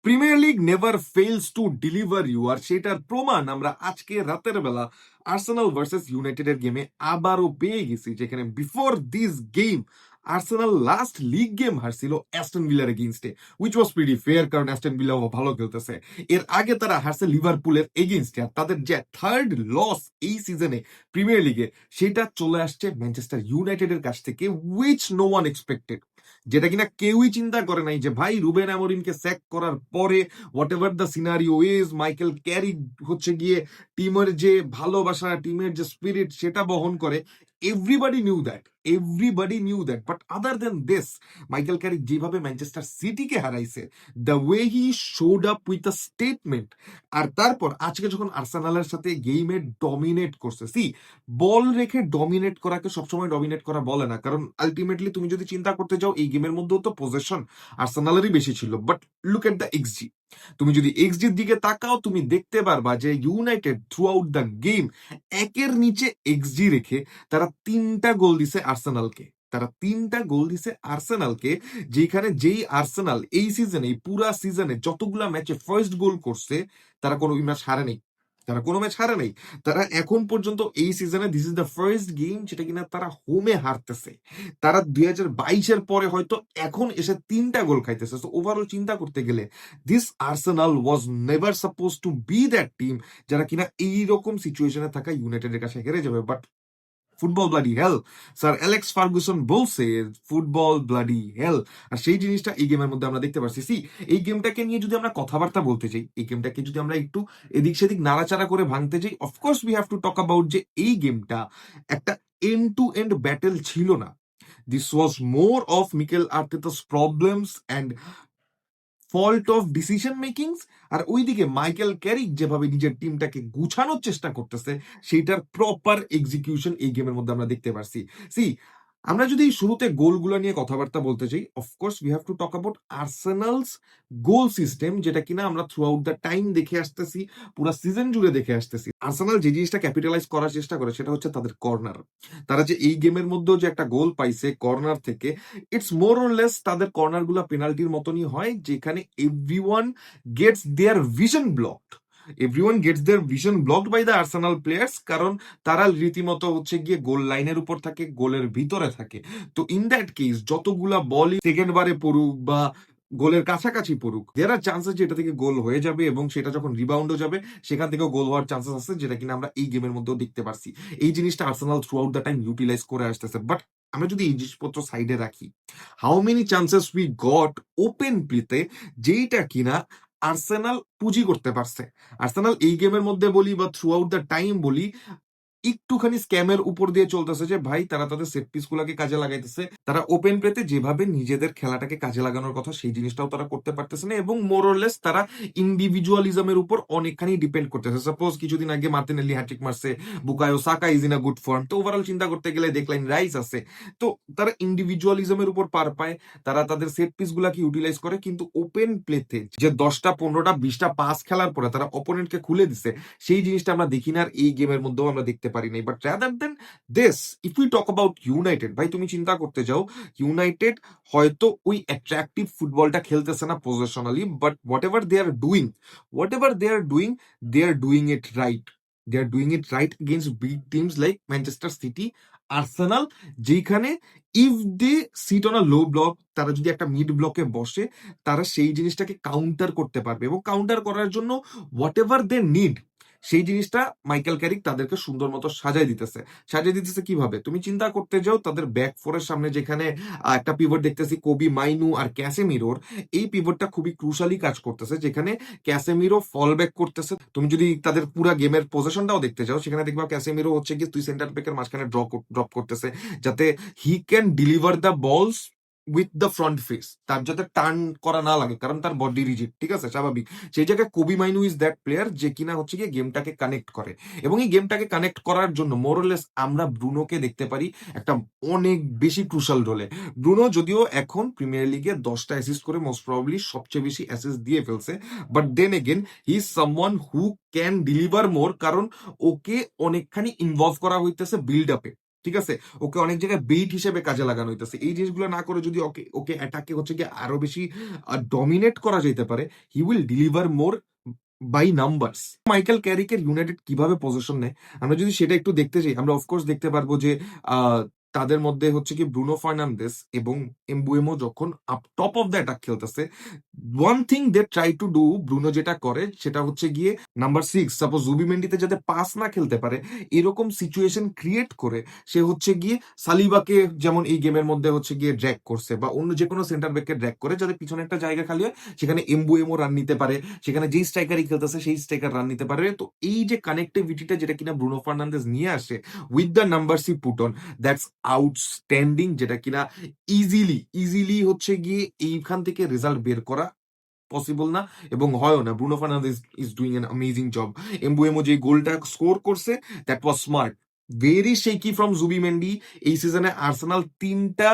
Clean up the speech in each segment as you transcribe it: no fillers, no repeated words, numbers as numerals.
Premier League never fails to deliver you, আর সেটার প্রমাণ আমরা আজকে রাতের বেলা আর্সেনাল ভার্সেস ইউনাইটেডের গেমে আবারও পেয়ে গেছি, যেখানে before this game Arsenal last league game হারছিল অ্যাস্টন ভিলার এগেইনস্টে, উইচ ওয়াজ প্রিটি ফেয়ার, কারণ অ্যাস্টন ভিলাও ভালো খেলতেছে। এর আগে তারা হারছে লিভারপুলের এগেইনস্টে, আর তাদের যে থার্ড লস এই সিজনে প্রিমিয়ার লিগে সেটা চলে আসছে ম্যানচেস্টার ইউনাইটেডের কাছ থেকে, উইচ নো ওয়ান এক্সপেক্টেড। যেটা কিনা কেউই চিন্তা করে নাই যে ভাই রুবেন আমরিনকে স্যাক করার পরে what ever the scenario is, Michael Carrick হচ্ছে গিয়ে টিমের যে ভালোবাসা, টিমের যে স্পিরিট সেটা বহন করে। Everybody knew that, but other than this, Michael Carrick যেভাবে ম্যানচেস্টার সিটিকে হারাইছে, the way he showed up with a statement, আর তারপর আজকে যখন আর্সেনালের সাথে গেমে ডমিনেট করছে, সি, বল রেখে ডমিনেট করাকে সবসময় ডমিনেট করা বলে না, কারণ আলটিমেটলি তুমি যদি চিন্তা করতে যাও এই গেমের মধ্যেও তো পজেশন আর্সেনালেরই বেশি ছিল। But look at the XG, তুমি যদি এক্সজির দিকে তাকাও তুমি দেখতে পারবা যে United through out the game একের নিচে এক্সজি রেখে তারা 3টা গোল দিছে আর্সেনালকে। তারা 3টা গোল দিছে আর্সেনালকে, যেখানে যেই আর্সেনাল এই সিজনে, এই পুরা সিজনে যতগুলা ম্যাচে ফার্স্ট গোল করছে, তারা কোনো ম্যাচ হারে নেই। তারা কোনো ম্যাচ হারে নাই। তারা এখন পর্যন্ত এই সিজনে this is the first game যেটা কিনা তারা হোমে হারতেছে। তারা 2022-এর পরে হয়তো এখন এসে 3টা গোল খাইতেছে। তো ওভারঅল চিন্তা করতে গেলে this Arsenal was never suppose to be that team যারা কিনা এইরকম সিচুয়েশনে থাকা ইউনাইটেডের কাছে হেরে যাবে। But football bloody hell, sir Alex Ferguson বলছে ফুটবল ব্লাডি হেল, আর সেই জিনিসটা এই গেমের মধ্যে আমরা দেখতে পাচ্ছি। সি, এই গেমটাকে নিয়ে যদি আমরা কথাবার্তা বলতে চাই, এই গেমটাকে যদি আমরা একটু এদিক সেদিক নাড়াচাড়া করে ভাঙতে চাই, of course we have to talk about যে এই গেমটা একটা এন্ড টু এন্ড ব্যাটেল ছিল না। This was more of Mikel Arteta's problems and fault of decision makings, আর ওইদিকে মাইকেল ক্যারিক যেভাবে নিজের টিমটাকে গুছানোর চেষ্টা করতেছে সেইটার প্রপার এক্সিকিউশন এই গেমের মধ্যে আমরা দেখতে পারছি। সি, আমরা যদি শুরুতে গোলগুলো নিয়ে কথাবার্তা বলতে চাই, of course we have to talk about Arsenal's goal system, যেটা কিনা আমরা থ্রু আউট দ্য টাইম দেখে আসতেছি, পুরো সিজন জুড়ে দেখে আসতেছি। আর্সেনাল যে জিনিসটা ক্যাপিটালাইজ করার চেষ্টা করে সেটা হচ্ছে তাদের কর্নার। তারা যে এই গেমের মধ্যেও যে একটা গোল পাইছে কর্নার থেকে, ইটস মোর অর লেস তাদের কর্নার গুলা পেনাল্টির মতনই হয়, যেখানে everyone gets their vision blocked. Everyone gets their vision blocked by the Arsenal players, কারণ তারা রীতিমতো হচ্ছে গিয়ে গোল লাইনের উপর থাকে, গোলের ভিতরে থাকে। তো ইন দ্যাট কেস যতগুলা বলই সেকেন্ড বারে পড়ুক বা গোলের কাছাকাছি পড়ুক, দেয়ার আর চান্সেস যে এটা থেকে গোল হয়ে যাবে, এবং সেটা যখন রিবাউন্ডও যাবে সেখান থেকেও গোল হওয়ার চান্সেস আছে, যেটা কিনা আমরা এই গেমের মধ্যেও দেখতে পারছি। এই জিনিসটা Arsenal throughout the time utilize করে আসতেছে। বাট আমরা যদি এই জিনিসপত্র সাইডে রাখি, how many chances we got open প্লেতে, যেইটা কিনা আর্সেনাল পুঁজি করতে পারছে। আর্সেনাল এই গেমের মধ্যে বলি বা থ্রু আউট দ্য টাইম বলি, একটুখানি স্ক্যামের উপর দিয়ে চলতেছে যে ভাই তারা তাদের সেট পিস গুলাকে কাজে লাগাইতেছে, তারা ওপেন প্লেতে যেভাবে নিজেদের খেলাটাকে কাজে লাগানোর কথা সেই জিনিসটাও তারা করতে পারতেছে না, এবং মোরলেস তারা ইন্ডিভিজুয়ালিজমের উপর অনেকখানি ডিপেন্ড করতেছে। সাপোজ কিছুদিন আগে মার্টিনেলি হ্যাট্রিক মারছে, Bukayo Saka is in a good form, তো ওভারঅল চিন্তা করতে গেলে দেখলাইন রাইস আছে। তো তারা ইন্ডিভিজুয়ালিজমের উপর পার পায়, তারা তাদের সেট পিস গুলাকে ইউটিলাইজ করে, কিন্তু ওপেন প্লেতে যে 10টা 15টা 20টা পাস খেলার পরে তারা অপোনেন্টকে খুলে দিছে, সেই জিনিসটা আমরা দেখি না, আর এই গেমের মধ্যেও আমরা দেখতে পারি নাই। But rather than this, if we talk about United, ভাই তুমি চিন্তা করতে যাও, ইউনাইটেড হয়তো ওই অ্যাট্রাকটিভ ফুটবলটা খেলতেছে না positionally, but whatever they are doing, they are doing it right. They are doing it right against big teams like Manchester City, Arsenal, যেখানে if they sit on a low block, তারা যদি একটা mid ব্লকে বসে, তারা সেই জিনিসটাকে counter করতে পারবে, এবং কাউন্টার করার জন্য হোয়াট এভার দে নিড সেই জিনিসটা মাইকেল ক্যারিক তাদেরকে সুন্দর মতো সাজাই দিতেছে কিভাবে? তুমি চিন্তা করতে যাও তাদের ব্যাক ফোরের সামনে যেখানে একটা পিভট দেখতেছি কোবি মাইনু আর ক্যাসেমিরোর, এই পিভটটা খুবই ক্রুশালি কাজ করতেছে, যেখানে ক্যাসেমিরো ফল ব্যাক করতেছে। তুমি যদি তাদের পুরা গেমের পজিশনটাও দেখতে যাও, সেখানে দেখবা ক্যাসেমিরো হচ্ছে কি তুই সেন্টার ব্যাকের মাঝখানে ড্রপ করতেছে, যাতে হি ক্যান ডেলিভার দ্য বলস উইথ দ্য ফ্রন্ট ফেস, তার যাতে টার্ন করা না লাগে, কারণ তার বডি রিজিড, ঠিক আছে, স্বাভাবিক। সেই জায়গায় Covey Mainu is that player যে কিনা হচ্ছে গিয়ে গেমটাকে কানেক্ট করে, এবং এই গেমটাকে কানেক্ট করার জন্য মোরলেস আমরা ব্রুনোকে দেখতে পারি একটা অনেক বেশি ক্রুশাল রোলে। ব্রুনো যদিও এখন প্রিমিয়ার লিগে 10টা অ্যাসিস্ট করে মোস্ট প্রবাবলি সবচেয়ে বেশি অ্যাসিস্ট দিয়ে ফেলছে, but then again he is someone who can deliver more, কারণ ওকে অনেকখানি ইনভলভ করা হইতেছে বিল্ড আপে। ঠিক আছে? ওকে অনেক জায়গায় বেইট হিসেবে কাজে লাগানো হইতেছে। এই জিনিসগুলো না করে যদি ওকে ওকে অ্যাটাকে হচ্ছে গিয়ে আরো বেশি ডমিনেট করা যেতে পারে, he will deliver more by numbers. Michael ক্যারিকের ইউনাইটেড কিভাবে পজিশন নেয়, আমরা যদি সেটা একটু দেখতে চাই, আমরা অফকোর্স দেখতে পারবো যে আহ, তাদের মধ্যে হচ্ছে কি ব্রুনো ফার্নান্দেস এবং এমবুয়েমো যখন up top of the attack খেলতেছে, one thing they try to do, Bruno যেটা করে সেটা হচ্ছে গিয়ে নাম্বার 6 সাপোজ জুবিমেন্ডিতে যাতে পাস না খেলতে পারে এরকম সিচুয়েশন ক্রিয়েট করে সে হচ্ছে গিয়ে সালিবাকে, যেমন এই গেমের মধ্যে হচ্ছে গিয়ে ড্র্যাগ করছে, বা অন্য যে কোনো সেন্টার ব্যাককে ড্র্যাগ করে যাতে পিছনে একটা জায়গা খালি হয়, সেখানে এমবুয়েমো রান নিতে পারে, সেখানে যেই স্ট্রাইকারই খেলতেছে সেই স্ট্রাইকার রান নিতে পারে। তো এই যে কানেক্টিভিটিটা যেটা কিনা ব্রুনো ফার্নান্দেজ নিয়ে আসে উইথ দ্য নাম্বার সি পুট অন, দ্যাটস আউটস্ট্যান্ডিং, যেটা কিনা ইজিলি ইজিলি হচ্ছে গিয়ে এইখান থেকে রেজাল্ট বের করা পসিবল না এবং হয়ও না। Bruno Fernandes is doing an amazing job. এমবুয়েমো যে গোলটা স্কোর করছে, that was smart, very শেকি from Zubimendi. এই সিজনে আর্সেনাল 3টা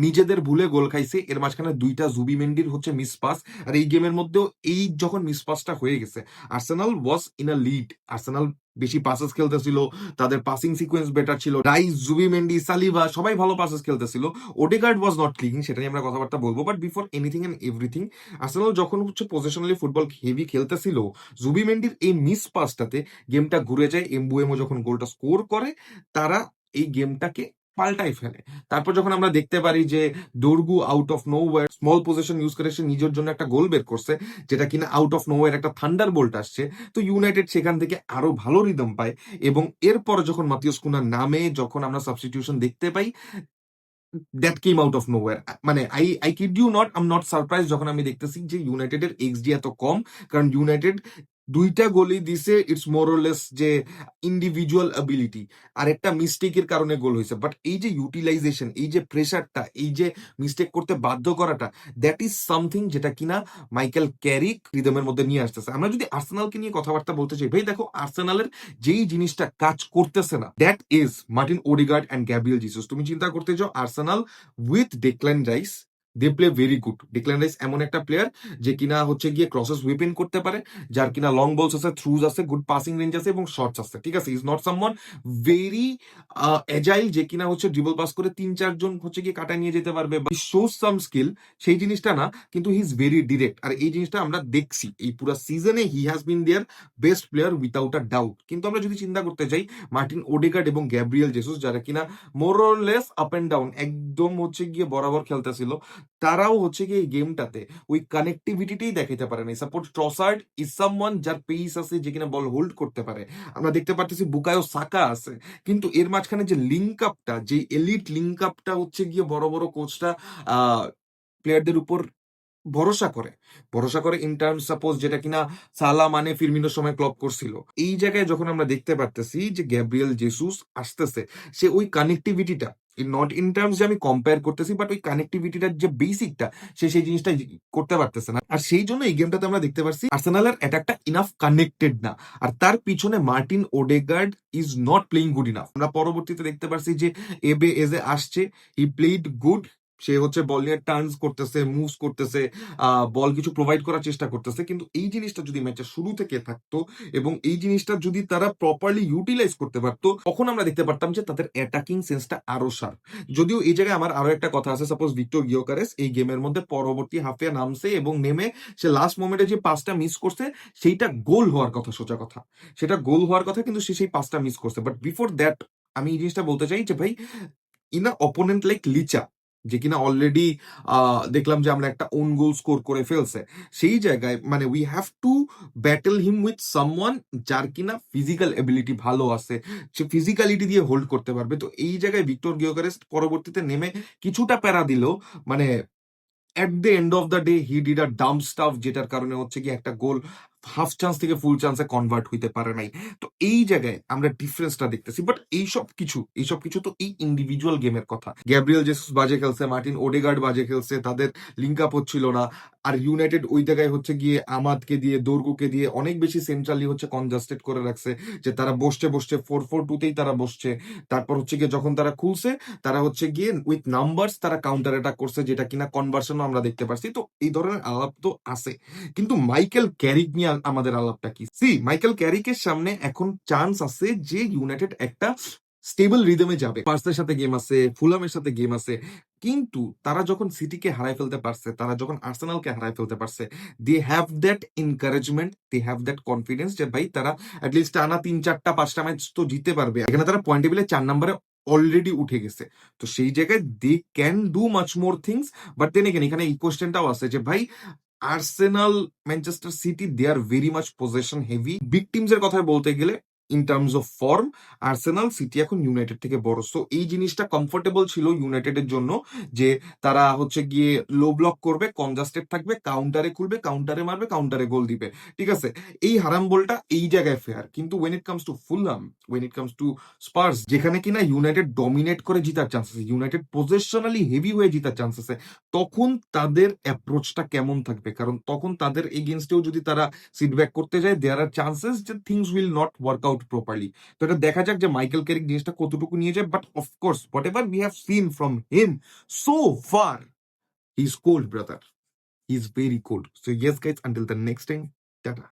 নিজেদের ভুলে গোল খাইছে, এর মাঝখানে 2টা জুবিমেন্ডির হচ্ছে মিস পাস। আর এই গেমের মধ্যেও এই যখন মিস পাসটা হয়ে গেছে, Arsenal was in a lead, Arsenal বেশি পাসেস খেলতেছিল, তাদের পাসিং সিকোয়েন্স বেটার ছিল, রাইস, জুবিমেন্ডি, সালিবা সবাই ভালো পাসেস খেলতেছিল। ওডেগার্ড ওয়াজ নট ক্লিকিং, সেটা নিয়ে আমরা কথাবার্তা বলবো, but before anything and everything, Arsenal যখন হচ্ছে পজিশনালি ফুটবল হেভি খেলতেছিল, জুবিমেন্ডির এই মিস পাসটাতে গেমটা ঘুরে যায়। এমবুয়েমো যখন গোলটা স্কোর করে, তারা এই গেমটাকে পাল্টাই ফেলে। তারপর যখন আমরা দেখতে পারি যে Dorgu out of nowhere small position use করে সে নিজের জন্য একটা গোল বের করছে, যেটা কিনা আউট অফ নোওয়্যার একটা থান্ডার বোল্ট আসছে, তো ইউনাইটেড সেখান থেকে আরো ভালো রিদম পায়। এবং এরপর যখন মাতিউস কুনার নামে যখন আমরা সাবস্টিটিউশন দেখতে পাই, that came out of nowhere. মানে I kid you not, I am not surprise যখন আমি দেখতেছি যে ইউনাইটেডের এক্সডি এত কম, কারণ ইউনাইটেড 2টা গোলই দিছে, ইটস মোর অর লেস যে ইন্ডিভিজুয়াল অ্যাবিলিটি, আর একটা মিস্টেকের কারণে গোল হয়েছে। বাট এই যে ইউটিলাইজেশন, এই যে প্রেশারটা, এই যে মিস্টেক করতে বাধ্য করাটা, দ্যাট ইজ সামথিং যেটা কিনা মাইকেল ক্যারিক রিদমের মধ্যে নিয়ে আসতেছে। আমরা যদি আর্সেনালকে নিয়ে কথাবার্তা বলতে চাই, ভাই দেখো আর্সেনালের যেই জিনিসটা কাজ করতেছে না, that is Martin Odegaard and Gabriel Jesus. তুমি চিন্তা করতে যাও Arsenal with Declan Rice, they play very good. Declan Rice এমন একটা প্লেয়ার যে কিনা হচ্ছে গিয়ে ক্রসেস উইপেন করতে পারে, যার কিনা লং বলস আছে, থ্রুজ আছে, গুড পাসিং রেঞ্জ আছে এবং শর্টস আছে, ঠিক আছে? Is not someone very agile যে কিনা হচ্ছে ড্রিবল পাস করে 3-4 জন হচ্ছে গিয়ে কাটা নিয়ে যেতে পারবে বা শোজ সাম স্কিল, সেই জিনিসটা না, কিন্তু হি ইজ ভেরি ডিরেক্ট। আর এই জিনিসটা আমরা দেখছি এই পুরো সিজনে, he has been their best player without a doubt. কিন্তু আমরা যদি চিন্তা করতে যাই, মার্টিন ওডেগার্ড এবং গ্যাব্রিয়েল জেসুস, যারা কিনা more or less up and down একদম হচ্ছে গিয়ে বরাবর খেলতেছিল, তারাও হচ্ছে গিয়ে এই গেমটাতে ওই কানেক্টিভিটিটাই দেখাতে পারে না। সাপোর্ট ট্রসার্ড ইজ সামওয়ান যার পেস আছে, যে কিনা বল হোল্ড করতে পারে। আমরা দেখতে পারতেছি বুকায়ো সাকা আছে, কিন্তু এর মাঝখানে যে লিঙ্ক আপটা, যে এলিট লিঙ্ক আপটা হচ্ছে গিয়ে বড় বড় কোচটা প্লেয়ারদের উপর ভরসা করে, ভরসা করে ইন টার্মস সাপোজ যেটা কিনা সালা মানে ফিরমিনোর সময় ক্লব করছিল। এই জায়গায় যখন আমরা দেখতে পারতেছি যে গ্যাব্রিয়েল জেসুস আসতেছে, সে ওই কানেক্টিভিটিটা, নট ইন টার্মস যে আমি কম্পেয়ার করতেছি, বাট ওই কানেক্টিভিটিটার যে বেসিকটা, সে সেই জিনিসটা করতে পারতেছে না। আর সেই জন্য এই গেমটাতে আমরা দেখতে পারছি আর্সেনালের অ্যাটাকটা ইনাফ কানেক্টেড না, আর তার পিছনে Martin Odegaard is not playing good enough. আমরা পরবর্তীতে দেখতে পারছি যে এবে এজে আসছে, হি প্লেইড গুড, সে হচ্ছে বল নিয়ে টার্নস করতেছে, মুভস করতেছে, বল কিছু প্রোভাইড করার চেষ্টা করতেছে। কিন্তু এই জিনিসটা যদি ম্যাচের শুরু থেকে থাকতো এবং এই জিনিসটা যদি তারা প্রপারলি ইউটিলাইজ করতে পারতো, তখন আমরা দেখতে পারতাম যে তাদের অ্যাটাকিং সেন্সটা আরো শার্প। যদিও এই জায়গায় আমার আরো একটা কথা আছে, সাপোজ ভিক্টর গিওকারেস এই গেমের মধ্যে পরবর্তী হাফে নামছে এবং নেমে সে লাস্ট মোমেন্টে যে পাসটা মিস করছে, সেইটা গোল হওয়ার কথা, সোজা কথা, সেটা গোল হওয়ার কথা, কিন্তু সে সেই পাসটা মিস করছে। বাট বিফোর দ্যাট আমি এই জিনিসটা বলতে চাই যে ভাই, ইন আ অপোনেন্ট লাইক লিচা, যে কিনা অলরেডি দেখলাম যে আমরা একটা ওন গোল স্কোর করে ফেলছে, সেই জায়গায় মানে we have two battle him with someone যার কিনা ফিজিক্যাল এবিলিটি ভালো আছে, সে ফিজিক্যালিটি দিয়ে হোল্ড করতে পারবে। তো এই জায়গায় ভিক্টর গিওকারেস পরবর্তীতে নেমে কিছুটা প্যারা দিল, মানে at the end of the day he did a Dam staff, যেটার কারণে হচ্ছে কি একটা গোল হাফ চান্স থেকে ফুল চান্সে কনভার্ট হইতে পারে নাই। তো এই জায়গায় আমরা ডিফারেন্সটা দেখতেছি। বাট এইসব কিছু তো এই ইন্ডিভিজুয়াল গেমের কথা। গ্যাব্রিয়েল জেসুস বাজে খেলছে, মার্টিন ওডেগার্ড বাজে খেলছে, তাদের লিঙ্ক আপ হচ্ছিল না। আর ইউনাইটেড ওই জায়গায় হচ্ছে গিয়ে আমাদকে দিয়ে, দোরগুকে দিয়ে অনেক বেশি সেন্ট্রালি হচ্ছে কনজাস্টেড করে রাখছে, যে তারা বসছে 4-4-2তেই তারা বসছে। তারপর হচ্ছে গিয়ে যখন তারা খুলছে, তারা হচ্ছে গিয়ে উইথ নাম্বারস তারা কাউন্টার অ্যাটাক করছে, যেটা কিনা কনভার্সনও আমরা দেখতে পারছি। তো এই ধরনের আলাপ তো আছে, কিন্তু মাইকেল ক্যারিক নিয়ে আমাদের আলাপটা কি? সি, মাইকেল ক্যারিকের সামনে এখন চান্স আছে যে ইউনাইটেড একটা স্টেবল রিদমে যাবে। স্পার্সের সাথে গেম আছে, ফুলামের সাথে গেম আছে। কিন্তু তারা যখন সিটিকে হারায় ফেলতে পারছে, তারা যখন আর্সেনালকে হারায় ফেলতে পারছে, they have that encouragement, they have that confidence যে ভাই তারা অ্যাটলিস্ট টানা ৩-৪টা ৫টা ম্যাচ তো জিততে পারবে। এখানে তারা পয়েন্ট টেবিলে ৪ নম্বরে অলরেডি উঠে গেছে। তো সেই জায়গায় they can do much more things. But then again এখানে এই কোয়েশ্চেনটাও আছে যে ভাই Arsenal, Manchester City they are very much possession heavy. Big teams এর কথা বলতে গেলে in terms of form Arsenal, City এখন ইউনাইটেড থেকে বড়। সো এই জিনিসটা কমফোর্টেবল ছিল ইউনাইটেডের জন্য যে তারা হচ্ছে গিয়ে লো ব্লক করবে, কনজাস্টেড থাকবে, কাউন্টারে খুলবে, কাউন্টারে মারবে, কাউন্টারে গোল দিবে। ঠিক আছে, এই হারাম বলটা এই জায়গায় ফেয়ার। কিন্তু when it comes to Fulham, when it comes to Spurs, যেখানে কিনা ইউনাইটেড ডমিনেট করে জিতার চান্স আছে, ইউনাইটেড পজেশনালি হেভি হয়ে জিতার চান্স আছে, তখন তাদের অ্যাপ্রোচটা কেমন থাকবে? কারণ তখন তাদের এগেনস্টেও যদি তারা সিটব্যাক করতে যায়, দেয়ার আর চান্সেস যে things will not work out properly. তো এটা দেখা যাক যে মাইকেল ক্যারিক জিনিসটা কতটুকু নিয়ে যায়। But of course what ever we have seen from him so far, he is cold brother, he is very cold. So yes guys, until the next time, tata.